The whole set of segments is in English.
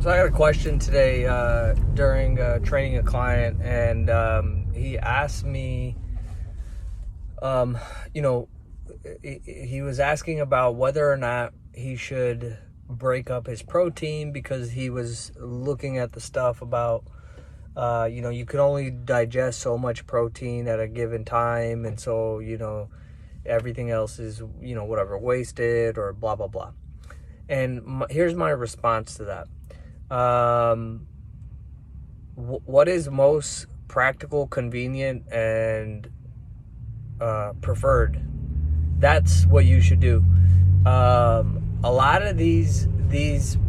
So I got a question today during training a client, and he asked me, um, you know, he was asking about whether or not he should break up his protein because he was looking at the stuff about, you can only digest so much protein at a given time, and so, everything else is, whatever, wasted or blah, blah, blah. And here's my response to that. What is most practical, convenient, and preferred? That's what you should do. A lot of these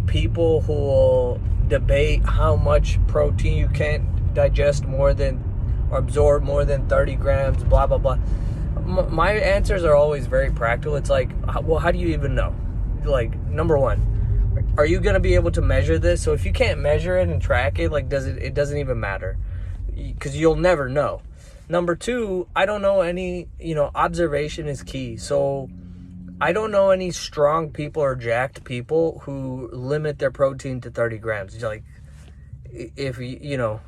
people who will debate how much protein you can't digest more than or absorb more than 30 grams, blah, blah, blah. My answers are always very practical. It's like, well, how do you even know? Like, number one, are you going to be able to measure this? So if you can't measure it and track it, it doesn't even matter, because you'll never know. Number two, I don't know any, observation is key. So I don't know any strong people or jacked people who limit their protein to 30 grams. It's like, if you're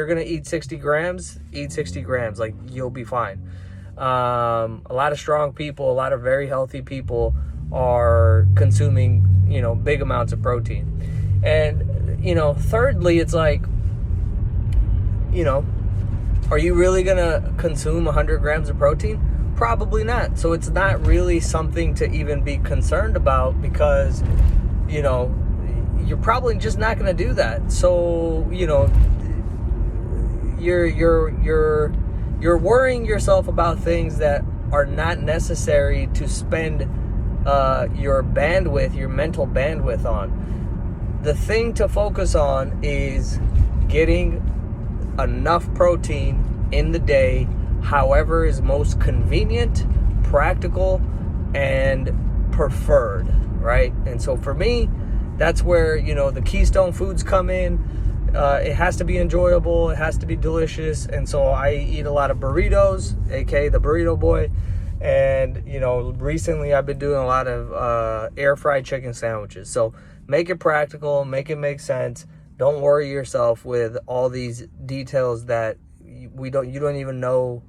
going to eat 60 grams, eat 60 grams, like, you'll be fine. A lot of strong people, a lot of very healthy people are consuming, big amounts of protein. And, thirdly, it's like, are you really going to consume 100 grams of protein? Probably not. So it's not really something to even be concerned about, because, you're probably just not going to do that. So, you're worrying yourself about things that are not necessary to spend your bandwidth, your mental bandwidth on. The thing to focus on is getting enough protein in the day, however is most convenient, practical, and preferred, right? And so for me, that's where, the Keystone foods come in. It has to be enjoyable, it has to be delicious, and so I eat a lot of burritos, aka the burrito boy. And recently I've been doing a lot of air fried chicken sandwiches. So make it practical, make it make sense. Don't worry yourself with all these details that you don't even know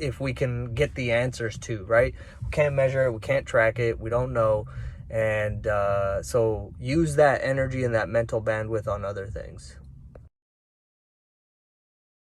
if we can get the answers to, right? We can't measure it, we can't track it, we don't know. And so use that energy and that mental bandwidth on other things.